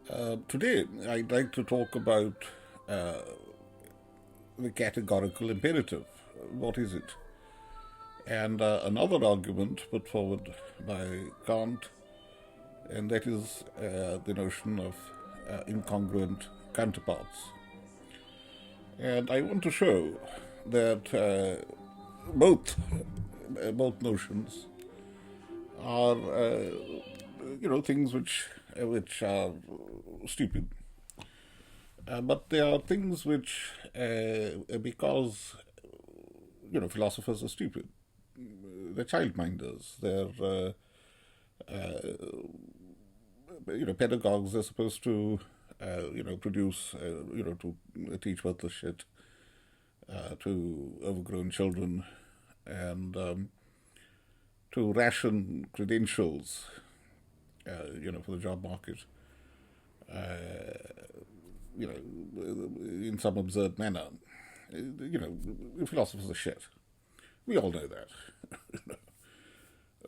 Today, I'd like to talk about uh, the categorical imperative. What is it? And another argument put forward by Kant, and that is the notion of incongruent counterparts. And I want to show that both both notions are, things which are stupid. But there are things which, because philosophers are stupid, they're childminders. They're pedagogues. They're supposed to produce to teach worthless shit to overgrown children and to ration credentials for the job market in some absurd manner. Philosophers are shit. We all know that.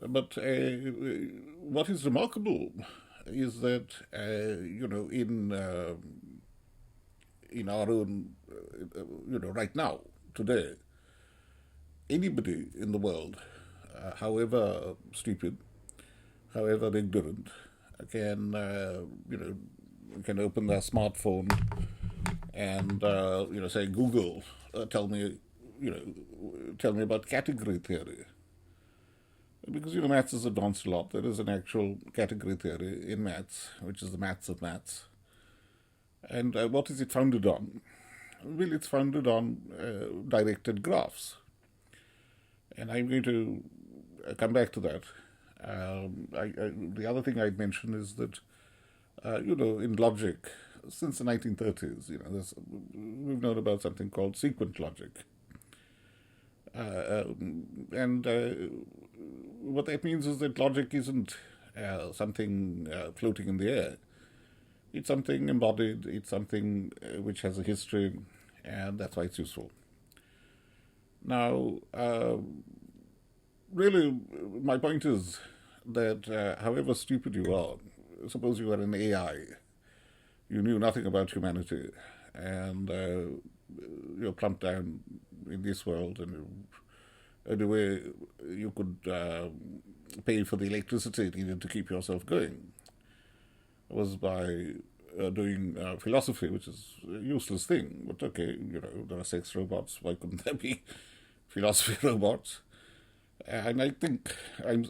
But what is remarkable is that in our own right now, today, anybody in the world, however stupid, however ignorant, can can open their smartphone and say, Google, tell me about category theory. Because maths has advanced a lot. There is an actual category theory in maths, which is the maths of maths. And what is it founded on? Well, it's founded on directed graphs. And I'm going to come back to that. The other thing I'd mention is that, in logic, since the 1930s, we've known about something called sequent logic. And what that means is that logic isn't something floating in the air. It's something embodied, it's something which has a history, and that's why it's useful. Now, really, my point is that however stupid you are, suppose you were an AI, you knew nothing about humanity, and you're plumped down in this world, and the way you could pay for the electricity needed to keep yourself going was by doing philosophy, which is a useless thing. But okay, there are sex robots. Why couldn't there be philosophy robots? And I think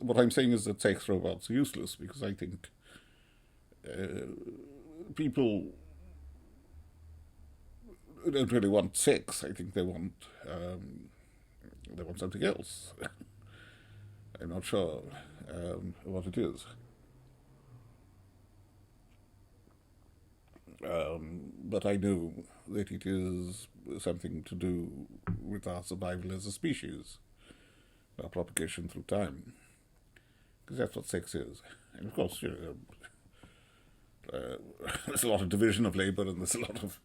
what I'm saying is that sex robots are useless because I think people don't really want sex. I think they want something else. I'm not sure what it is. But I know that it is something to do with our survival as a species, our propagation through time, because that's what sex is. And of course, there's a lot of division of labor, and there's a lot of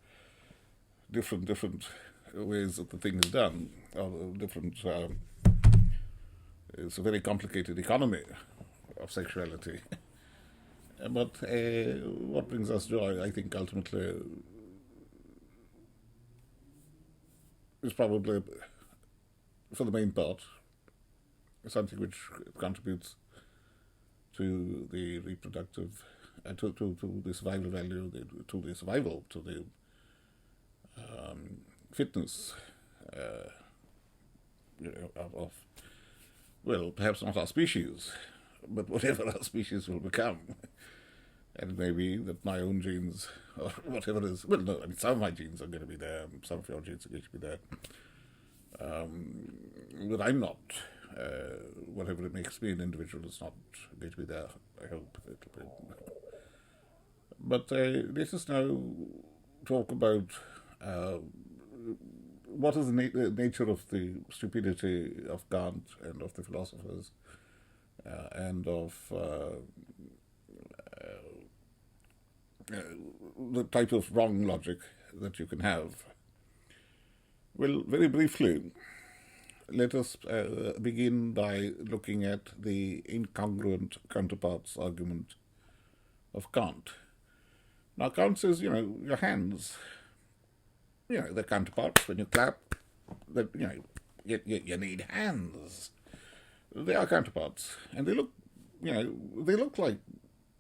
different ways that the thing is done, or different. It's a very complicated economy of sexuality. But what brings us joy, I think, ultimately, is probably, for the main part, something which contributes to the reproductive, to the survival value, to the survival, to the fitness of, well, perhaps not our species, but whatever our species will become. And it may be that my own genes, or whatever it is, well, no, I mean, some of my genes are going to be there, some of your genes are going to be there. But I'm not. Whatever it makes me an individual is not going to be there, I hope. But let us now talk about what is the nature of the stupidity of Kant and of the philosophers and of the type of wrong logic that you can have. Well, very briefly, let us begin by looking at the incongruent counterparts argument of Kant. Now Kant says, your hands, they're counterparts. When you clap, that you need hands. They are counterparts, and they look, they look like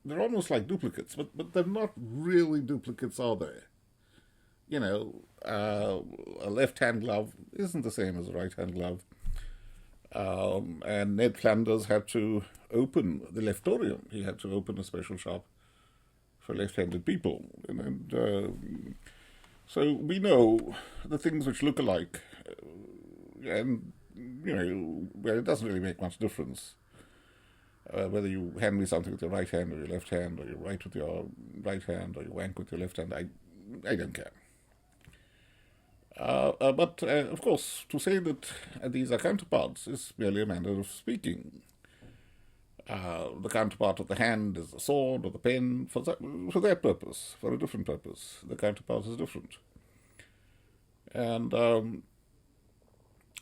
they're almost like duplicates, but they're not really duplicates, are they? A left-hand glove isn't the same as a right-hand glove. And Ned Flanders had to open the leftorium. He had to open a special shop for left-handed people. So we know the things which look alike, and, it doesn't really make much difference whether you hand me something with your right hand or your left hand, or you write with your right hand, or you wank with your left hand. I don't care. But, of course, to say that these are counterparts is merely a manner of speaking. The counterpart of the hand is the sword or the pen for that purpose, for a different purpose. The counterpart is different. And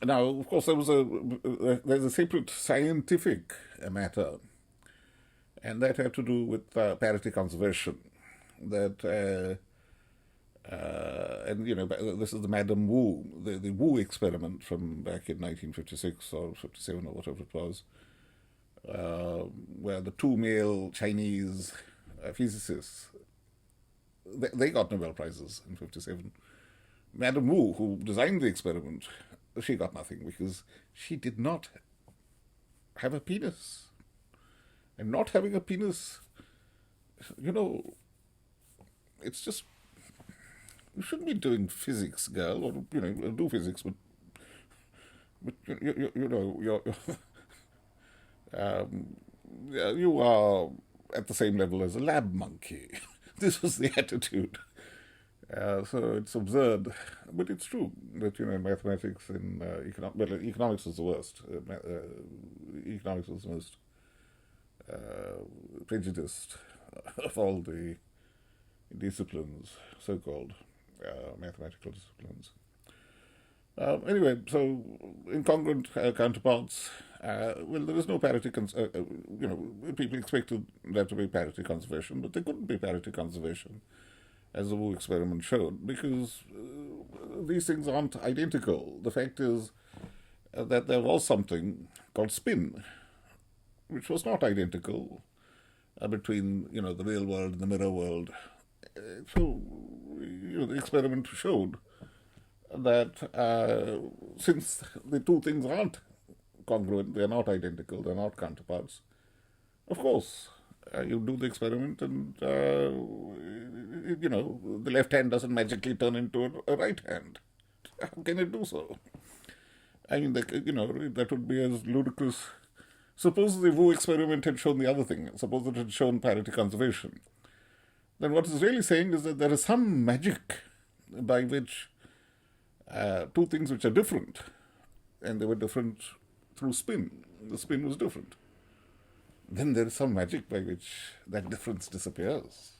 now, of course, there's a separate scientific matter, and that had to do with parity conservation. That and this is the Madame Wu, the Wu experiment from back in 1956 or 57 or whatever it was, where the two male Chinese physicists, they got Nobel Prizes in 57. Madame Wu, who designed the experiment, she got nothing because she did not have a penis. And not having a penis, it's just, you shouldn't be doing physics, girl, or, do physics, but you're you are at the same level as a lab monkey. This was the attitude. So it's absurd, but it's true that in mathematics and economics is the worst. Economics is the most prejudiced of all the disciplines, so-called mathematical disciplines. Anyway, so incongruent counterparts. Well, there is no parity. People expected there to be parity conservation, but there couldn't be parity conservation, as the Wu experiment showed, because these things aren't identical. The fact is that there was something called spin, which was not identical between the real world and the mirror world. So the experiment showed that since the two things aren't congruent, they're not identical, they're not counterparts, of course you do the experiment and the left hand doesn't magically turn into a right hand. How can it do so? I mean, that would be as ludicrous. Suppose the Wu experiment had shown the other thing. Suppose it had shown parity conservation. Then what it's really saying is that there is some magic by which two things which are different, and they were different through spin. The spin was different. Then there is some magic by which that difference disappears.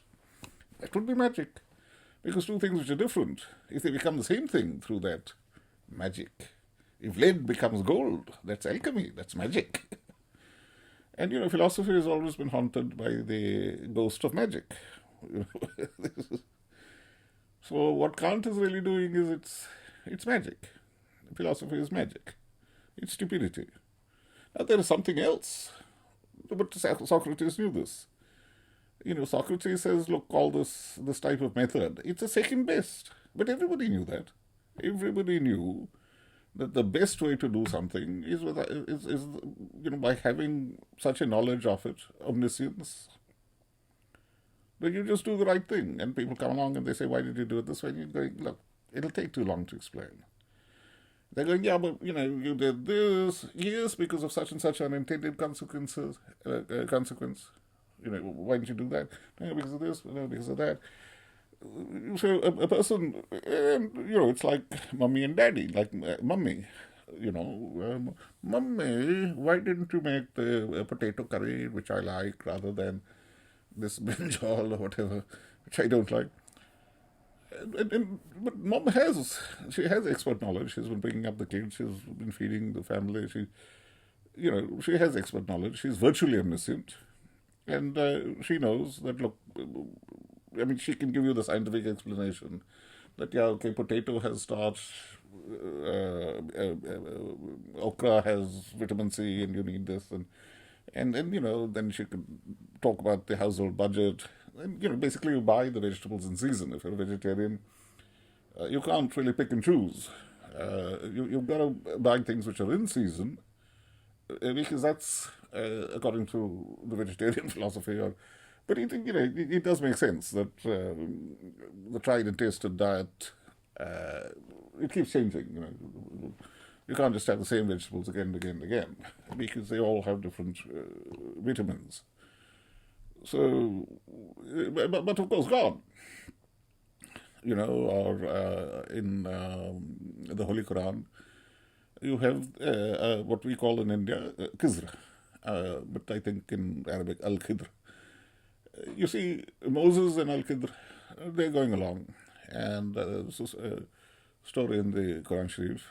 That would be magic. Because two things which are different, if they become the same thing through that magic, if lead becomes gold, that's alchemy, that's magic. And, philosophy has always been haunted by the ghost of magic. So what Kant is really doing is it's magic. Philosophy is magic. It's stupidity. Now there is something else. But Socrates knew this. Socrates says, look, all this type of method, it's a second best. But everybody knew that. Everybody knew that the best way to do something is by having such a knowledge of it, omniscience. That you just do the right thing, and people come along and they say, why did you do it this way? And you're going, look, it'll take too long to explain. They're going, yeah, but, you did this, yes, because of such and such unintended consequence. Why didn't you do that? No, because of this, no, because of that. So a person, it's like mummy and daddy, like mummy, mummy, why didn't you make the potato curry, which I like, rather than this brinjal or whatever, which I don't like? But mom she has expert knowledge. She's been bringing up the kids. She's been feeding the family. She has expert knowledge. She's virtually omniscient. And she knows that, look, I mean, she can give you the scientific explanation that, yeah, okay, potato has starch, okra has vitamin C, and you need this, and then, then she could talk about the household budget. And, basically you buy the vegetables in season. If you're a vegetarian, you can't really pick and choose. You've got to buy things which are in season, because that's according to the vegetarian philosophy. But it does make sense that the tried and tested diet, it keeps changing. You can't just have the same vegetables again and again and again, because they all have different vitamins. So, but of course, God, or in the Holy Quran, you have what we call in India Khizr, but I think in Arabic Al-Khidr. You see, Moses and Al-Khidr, they're going along, and this is a story in the Quran Sharif,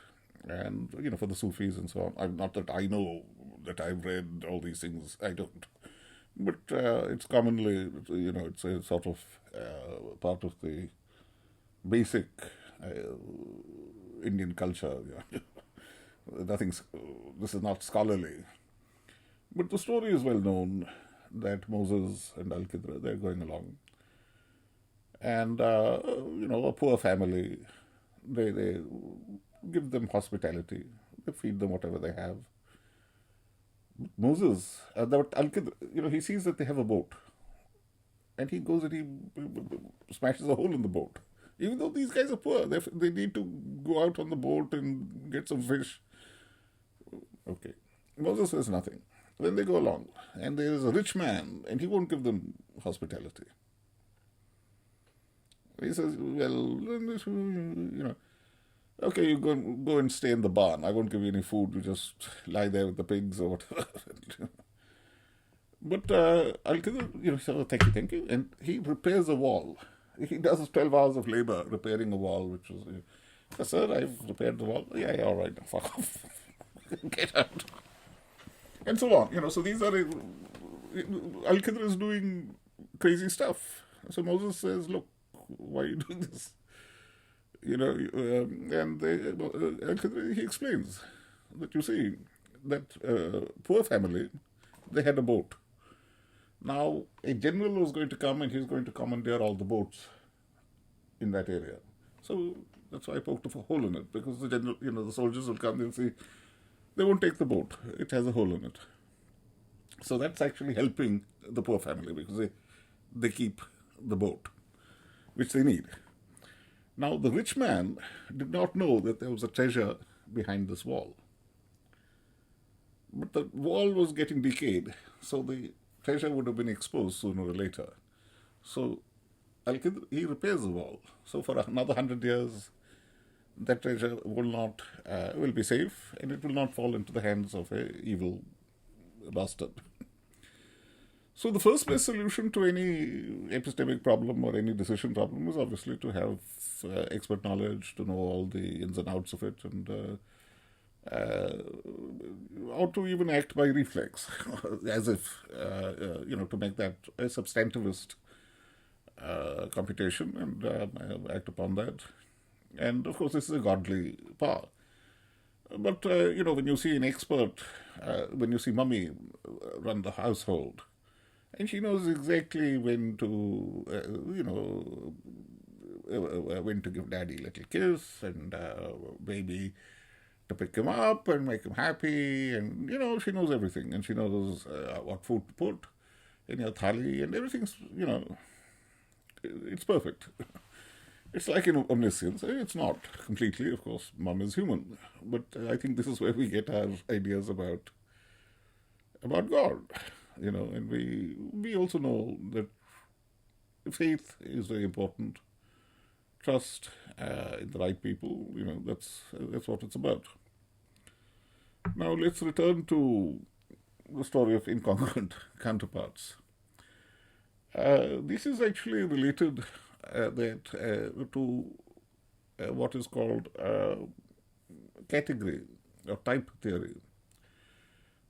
and for the Sufis and so on. Not that I know, that I've read all these things, I don't, but it's commonly, it's a sort of part of the basic Indian culture. This is not scholarly, but the story is well known that Moses and Al-Khidr, they're going along, and a poor family, they give them hospitality, they feed them whatever they have. Moses, Al-Khidr, he sees that they have a boat, and he goes and he smashes a hole in the boat. Even though these guys are poor, they need to go out on the boat and get some fish. Okay, Moses says nothing. Then they go along, and there is a rich man, and he won't give them hospitality. He says, well, okay, you go and stay in the barn. I won't give you any food. You just lie there with the pigs or whatever. But Al-Khidr, says, oh, thank you. And he repairs a wall. He does 12 hours of labor repairing a wall, which was, yes, sir, I've repaired the wall. Yeah, all right, fuck off. Get out. And so on. So these are, Al-Khidr is doing crazy stuff. So Moses says, look, why are you doing this? And Al-Khidr, he explains that, you see, that poor family, they had a boat. Now, a general was going to come, and he's going to commandeer all the boats in that area. So that's why I poked a hole in it, because the general, the soldiers will come, they'll see, they won't take the boat. It has a hole in it. So that's actually helping the poor family, because they keep the boat, which they need. Now, the rich man did not know that there was a treasure behind this wall. But the wall was getting decayed, so the treasure would have been exposed sooner or later. So Al-Khidr, he repairs the wall. So for another 100 years, that treasure will be safe, and it will not fall into the hands of a evil bastard. So the first best solution to any epistemic problem or any decision problem is obviously to have expert knowledge, to know all the ins and outs of it, and or to even act by reflex, as if, to make that a substantivist computation and act upon that. And of course, this is a godly power. But, when you see an expert, when you see Mummy run the household, and she knows exactly when to, when to give daddy a little kiss, and baby to pick him up and make him happy, and, she knows everything, and she knows what food to put in your thali, and everything's, it's perfect. It's like in omniscience. It's not completely, of course. Mom is human, but I think this is where we get our ideas about God, and we also know that faith is very important. Trust in the right people, that's what it's about. Now let's return to the story of incongruent counterparts. This is actually related to what is called category or type theory.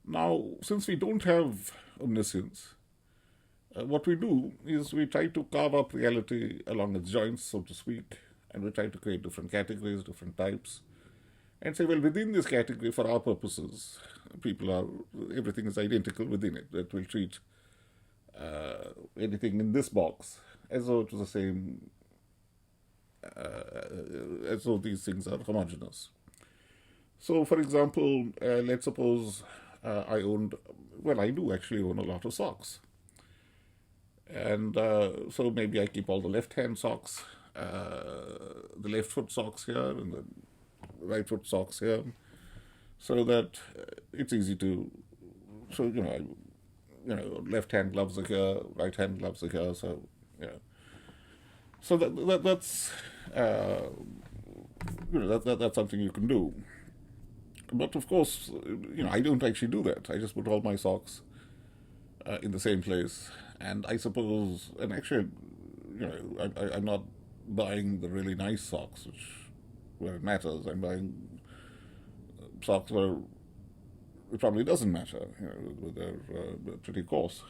Now, since we don't have omniscience, What we do is we try to carve up reality along its joints, so to speak, and we try to create different categories, different types, and say, well, within this category, for our purposes, everything is identical within it. That we'll treat anything in this box as though it was the same, as though these things are homogeneous. So, for example, let's suppose I owned, well, I do actually own a lot of socks. And so maybe I keep all the left-hand socks, the left foot socks here, and the right foot socks here, so that it's easy to, so, left hand gloves are here, right hand gloves are here, so, So that's, that's something you can do. But of course, I don't actually do that. I just put all my socks in the same place. And I suppose, and actually, I'm not buying the really nice socks, where it matters. I'm buying socks where it probably doesn't matter, they're pretty coarse.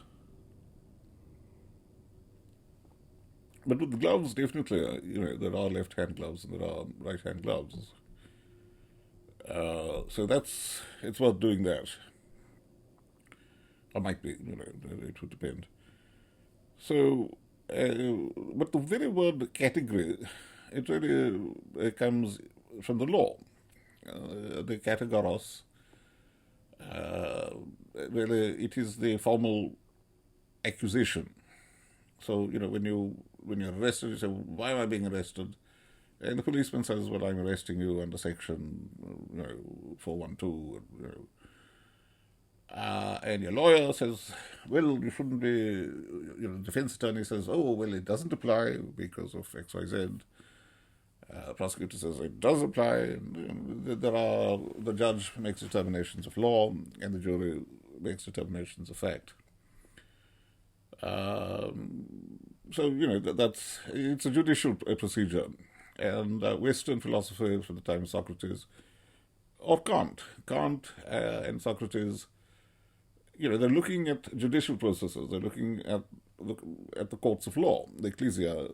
But with the gloves, definitely, there are left-hand gloves and there are right-hand gloves. So it's worth doing that. Or might be, it would depend. So, but the very word category, it really comes from the law. The categoros, really, it is the formal accusation. So, when you're arrested, you say, why am I being arrested? And the policeman says, well, I'm arresting you under section 412. And your lawyer says, well, you shouldn't be, the defense attorney says, oh, well, it doesn't apply because of X, Y, Z. Prosecutor says it does apply. And, the judge makes determinations of law and the jury makes determinations of fact. So, it's a judicial procedure. And Western philosophers from the time of Socrates, or Kant and Socrates, they're looking at judicial processes. They're looking at the courts of law, the ecclesia,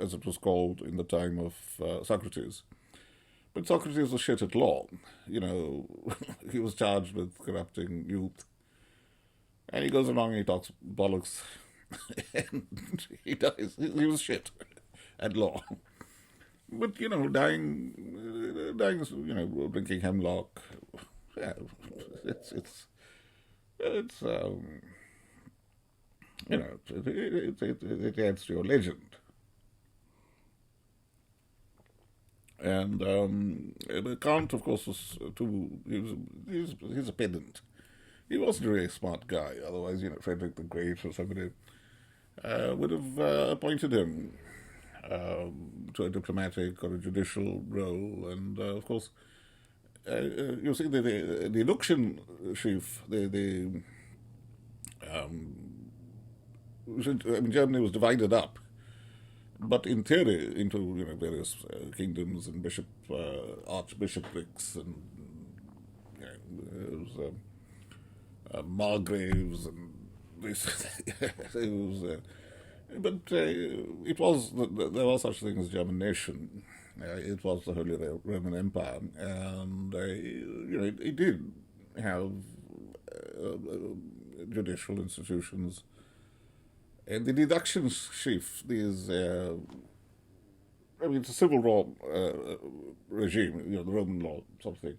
as it was called in the time of Socrates. But Socrates was shit at law. He was charged with corrupting youth. And he goes along and he talks bollocks. And he dies. He was shit at law. But, dying, drinking hemlock, it adds to your legend. And Kant, of course, he's a pedant. He wasn't a really smart guy. Otherwise, Frederick the Great or somebody would have appointed him to a diplomatic or a judicial role. And, of course, you see, the induction sheaf, Germany was divided up, but in theory into various kingdoms and archbishoprics and margraves and this. But there was such thing as German nation. It was the Holy Roman Empire, and it did have judicial institutions. And the deduction sheaf, it's a civil law regime, the Roman law sort of thing.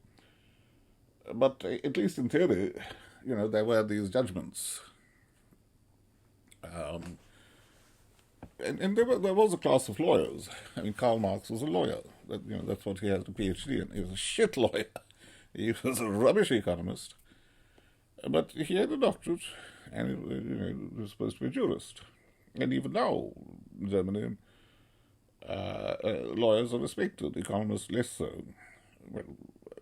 But at least in theory, there were these judgments. And there was a class of lawyers. Karl Marx was a lawyer. That's what he has a PhD in. He was a shit lawyer. He was a rubbish economist. But he had a doctorate, and he was supposed to be a jurist. And even now, in Germany, lawyers are respected, economists less so. Well,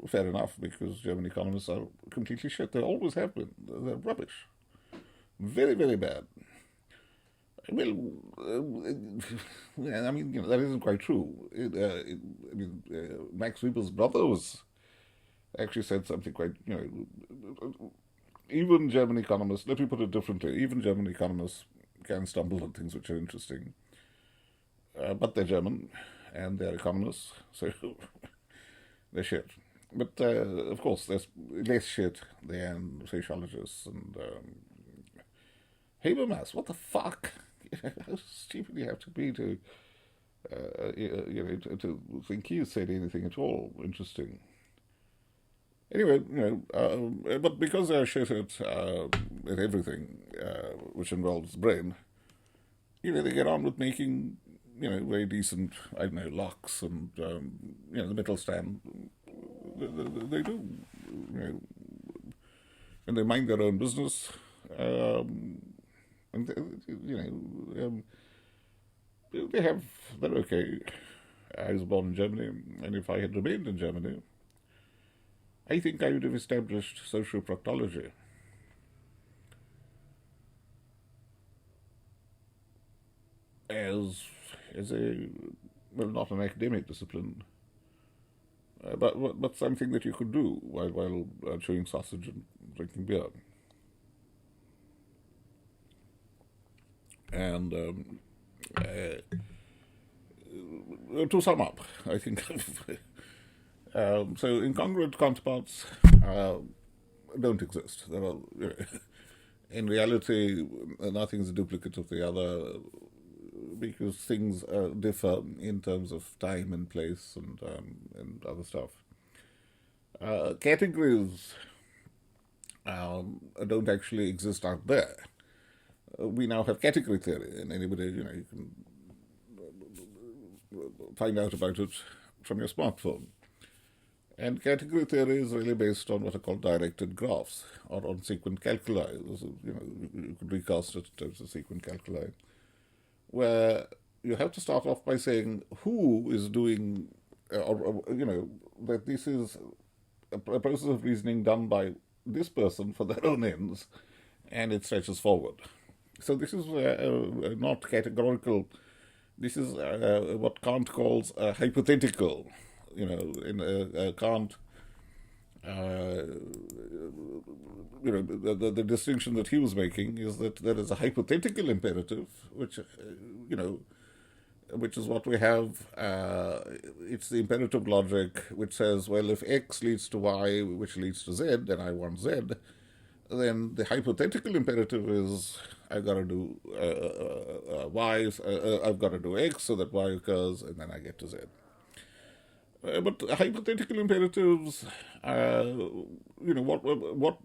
fair enough, because German economists are completely shit. They always have been. They're rubbish. Very, very bad. Well, that isn't quite true. Max Weber's brother actually said something quite, even German economists, let me put it differently, even German economists can stumble on things which are interesting. But they're German and they're economists, so they're shit. But of course, there's less shit than sociologists and Habermas. What the fuck? How stupid do you have to be to, to think he said anything at all interesting? Anyway, but because they're shit at everything which involves the brain, they get on with making, very decent, I don't know, locks and, the metal stand. They do, and they mind their own business. And, they're okay. I was born in Germany, and if I had remained in Germany, I think I would have established social proctology. As a, well, not an academic discipline, but something that you could do while chewing sausage and drinking beer. And to sum up, I think so incongruent counterparts don't exist. There are, in reality, nothing is a duplicate of the other, because things differ in terms of time and place and other stuff. Categories don't actually exist out there. We now have category theory, and anybody, you can find out about it from your smartphone. And category theory is really based on what are called directed graphs, or on sequent calculi. You could recast it as a sequent calculi, where you have to start off by saying who is doing, that this is a process of reasoning done by this person for their own ends, and it stretches forward. So this is not categorical. This is what Kant calls hypothetical. In Kant, the distinction that he was making is that there is a hypothetical imperative, which, which is what we have. It's the imperative logic, which says, well, if X leads to Y, which leads to Z, and I want Z, then the hypothetical imperative is I've got to do Y, I've got to do X so that Y occurs, and then I get to Z. But hypothetical imperatives, what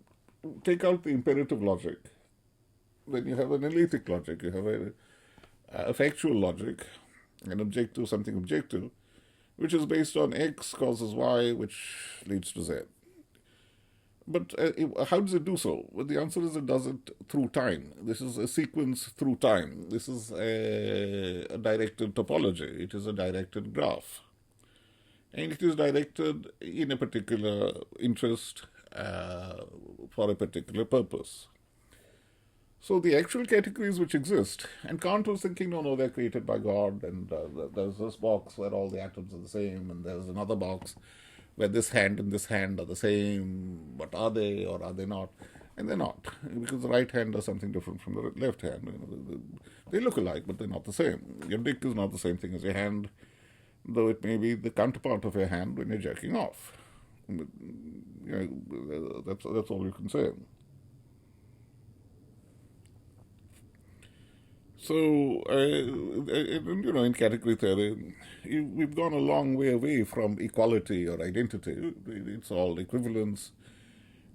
take out the imperative logic, then you have an analytic logic, you have a factual logic, an objective, something objective, which is based on X causes Y, which leads to Z. But how does it do so? Well, the answer is it does it through time. This is a sequence through time. This is a directed topology. It is a directed graph. And it is directed in a particular interest for a particular purpose. So the actual categories which exist, and Kant was thinking, no, they're created by God, and there's this box where all the atoms are the same, and there's another box where this hand and this hand are the same, but are they or are they not? And they're not, because the right hand does something different from the left hand. They look alike, but they're not the same. Your dick is not the same thing as your hand, though it may be the counterpart of your hand when you're jerking off. That's all you can say. So, in category theory, we've gone a long way away from equality or identity. It's all equivalence.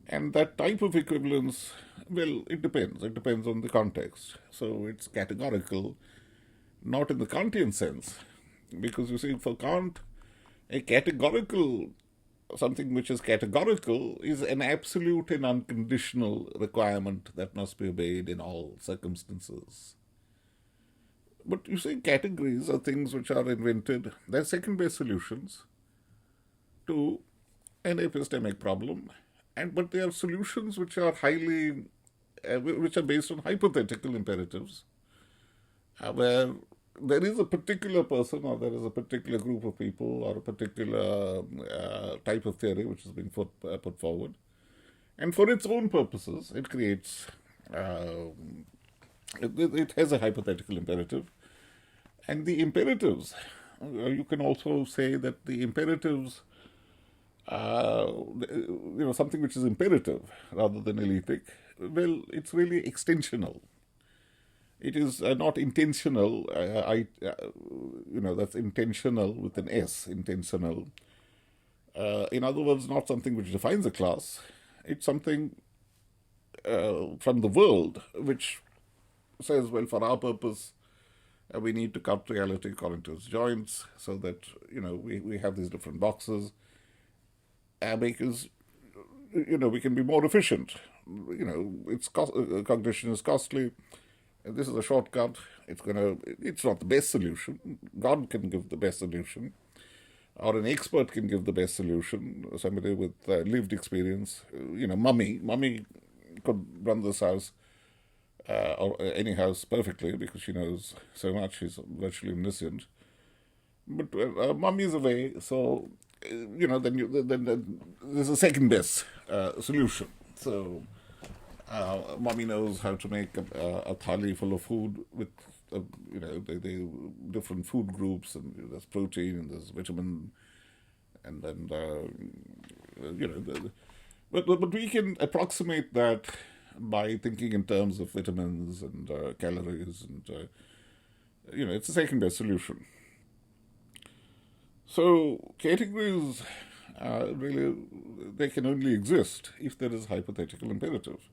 And that type of equivalence, well, it depends. It depends on the context. So it's categorical, not in the Kantian sense. Because you see, for Kant, a categorical, something which is categorical, is an absolute and unconditional requirement that must be obeyed in all circumstances. But you see, categories are things which are invented, they're second-best solutions to an epistemic problem, but they are solutions which are which are based on hypothetical imperatives, where there is a particular person or there is a particular group of people or a particular type of theory which is being put forward, And for its own purposes, it creates, it has a hypothetical imperative. And the imperatives, you can also say that the imperatives, something which is imperative rather than eleatic, well, it's really extensional. It is not intentional. That's intentional with an S, intentional. In other words, not something which defines a class. It's something from the world which says, well, for our purpose, we need to cut reality according to its joints so that, we have these different boxes because, we can be more efficient. Cognition is costly. This is a shortcut. It's not the best solution. God can give the best solution, or an expert can give the best solution. Somebody with lived experience. Mummy could run this house or any house perfectly because she knows so much. She's virtually omniscient. But Mummy is away, so then there's a second best solution. So. Mommy knows how to make a thali full of food with, the different food groups, and there's protein and there's vitamin, and then, but we can approximate that by thinking in terms of vitamins and calories, and, it's the second best solution. So categories, really, they can only exist if there is hypothetical imperative.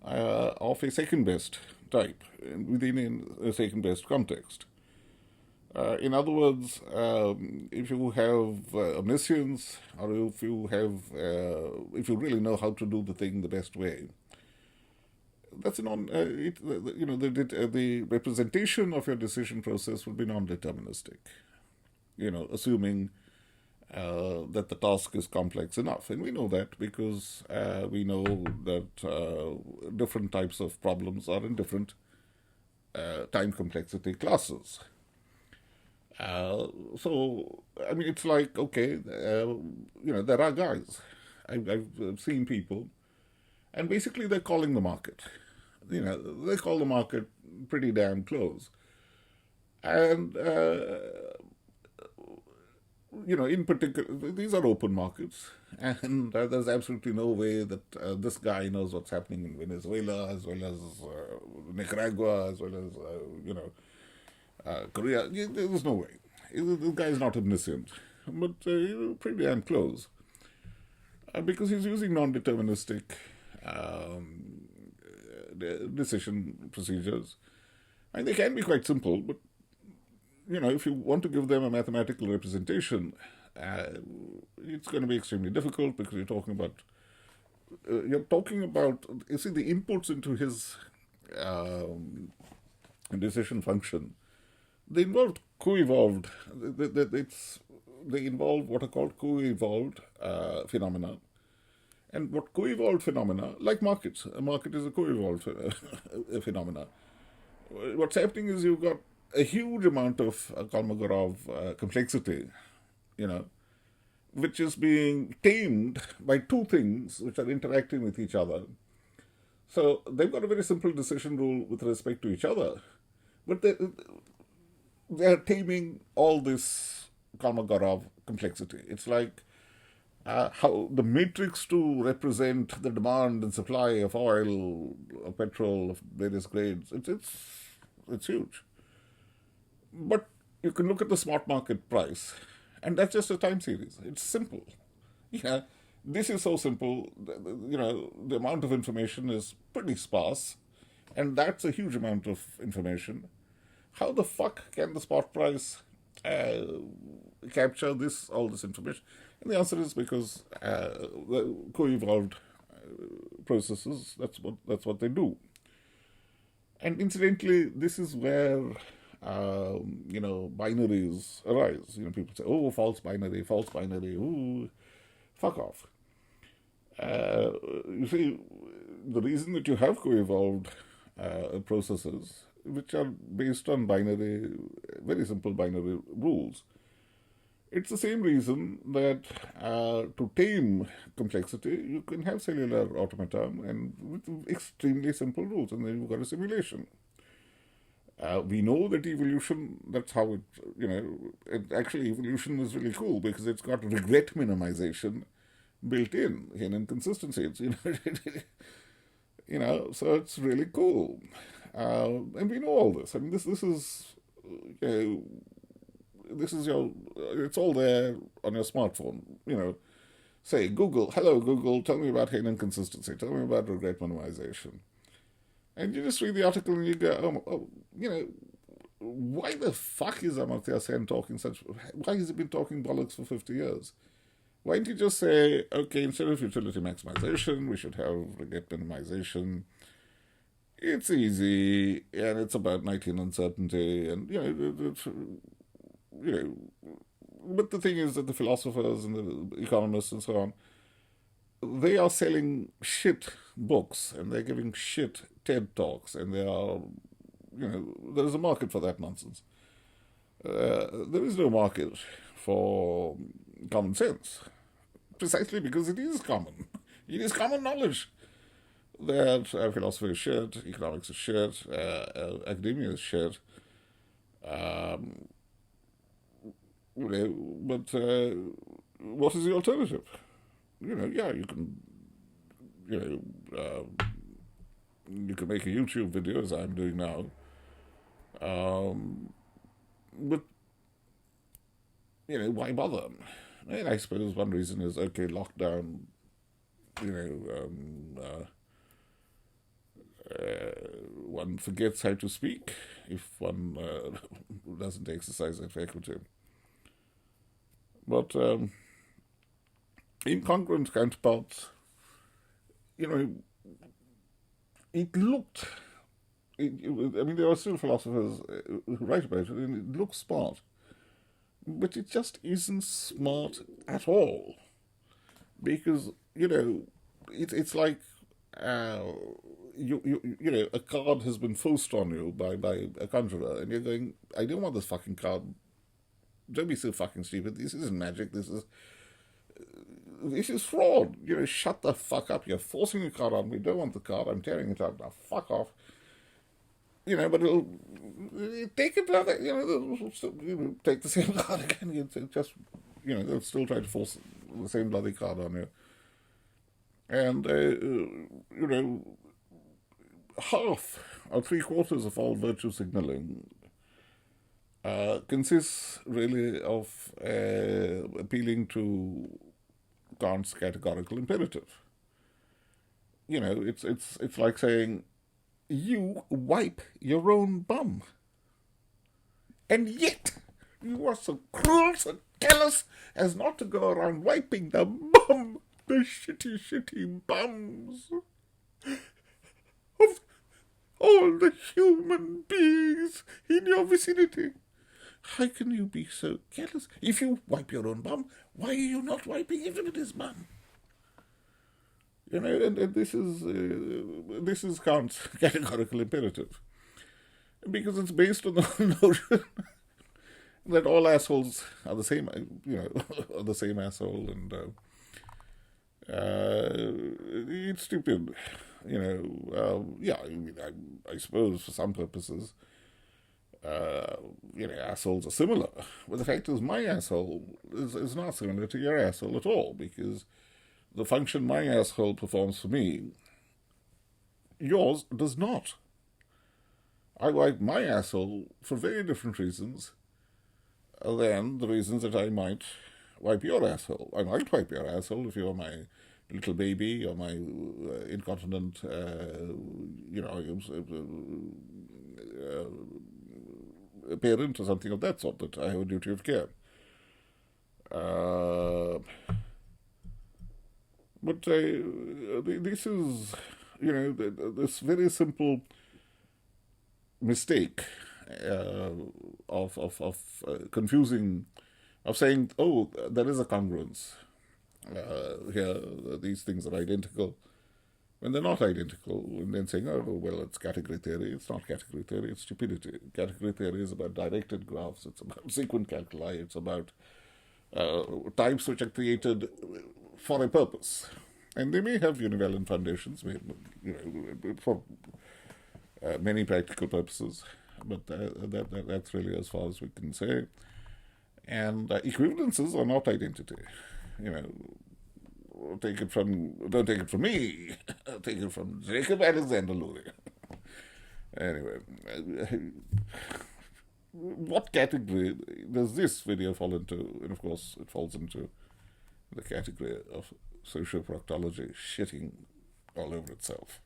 Of a second best type within a second best context. In other words, if you have omniscience, or if you really know how to do the thing the best way, that's the representation of your decision process will be non-deterministic. Assuming that the task is complex enough. And we know that because we know that different types of problems are in different time complexity classes. It's like, okay, there are guys. I've seen people, and basically they're calling the market. They call the market pretty damn close. And in particular, these are open markets, and there's absolutely no way that this guy knows what's happening in Venezuela, as well as Nicaragua, as well as, Korea. There's no way. This guy is not omniscient, but pretty damn close. Because he's using non-deterministic decision procedures. And they can be quite simple, but if you want to give them a mathematical representation, it's going to be extremely difficult because you're talking about, you see, the inputs into his decision function, they involve co-evolved, they involve what are called co-evolved phenomena. And what co-evolved phenomena, like markets, a market is a co-evolved phenomena. What's happening is you've got a huge amount of Kolmogorov complexity, which is being tamed by two things which are interacting with each other. So they've got a very simple decision rule with respect to each other, but they're taming all this Kolmogorov complexity. It's like how the matrix to represent the demand and supply of oil, of petrol, of various grades, it's huge. But you can look at the spot market price, and that's just a time series. It's simple. This is so simple. The amount of information is pretty sparse, and that's a huge amount of information. How the fuck can the spot price capture all this information? And the answer is because the co-evolved processes. That's what they do. And incidentally, this is where binaries arise. People say, "Oh, false binary, ooh, fuck off." You see, the reason that you have co-evolved processes, which are based on very simple binary rules, It's the same reason that to tame complexity, you can have cellular automaton and with extremely simple rules, and then you've got a simulation. We know that evolution, that's how actually evolution is really cool because it's got regret minimization built in inconsistency. So it's really cool. And we know all this. I mean, this is, this is it's all there on your smartphone. Say, Google, hello Google, tell me about hidden inconsistency, tell me about regret minimization. And you just read the article and you go, why the fuck is Amartya Sen talking why has he been talking bollocks for 50 years? Why don't you just say, okay, instead of utility maximization, we should have regret minimization. It's easy, and it's about Knightian uncertainty, and, but the thing is that the philosophers and the economists and so on, they are selling shit books, and they're giving shit TED Talks, and they are, there's a market for that nonsense. There is no market for common sense, precisely because it is common. It is common knowledge that philosophy is shit, economics is shit, academia is shit. But what is the alternative? You can, you can make a YouTube video as I'm doing now. But why bother? And I suppose one reason is, okay, lockdown, one forgets how to speak if one doesn't exercise that faculty. But incongruent counterparts, it looked, there are still philosophers who write about it, and it looks smart. But it just isn't smart at all. Because, it's like, a card has been forced on you by a conjurer, and you're going, I don't want this fucking card. Don't be so fucking stupid. This isn't magic. This is fraud. Shut the fuck up. You're forcing the card on me. Don't want the card. I'm tearing it out. Now fuck off. But it'll take it out. It'll take the same card again. They'll still try to force the same bloody card on you. And half or 3/4 of all virtue signaling consists really of appealing to Kant's categorical imperative. It's like saying, you wipe your own bum. And yet, you are so cruel, so callous, as not to go around wiping the shitty, shitty bums of all the human beings in your vicinity. How can you be so careless? If you wipe your own bum, why are you not wiping everybody's bum? And this is Kant's categorical imperative, because it's based on the notion that all assholes are the same, are the same asshole, and it's stupid, I suppose for some purposes, assholes are similar, but the fact is my asshole is not similar to your asshole at all, because the function my asshole performs for me, yours does not. I wipe my asshole for very different reasons than the reasons that I might wipe your asshole. I might wipe your asshole if you're my little baby or my incontinent, parent or something of that sort, that I have a duty of care. But this is, this very simple mistake of confusing, of saying, oh, there is a congruence here, these things are identical, when they're not identical, and then saying, oh, well, it's category theory. It's not category theory, it's stupidity. Category theory is about directed graphs, it's about sequent calculi, it's about types which are created for a purpose. And they may have univalent foundations, for many practical purposes, but that's really as far as we can say. And equivalences are not identity. Don't take it from me. Take it from Jacob Alexander Lurie. Anyway, what category does this video fall into? And of course, it falls into the category of socioproctology shitting all over itself.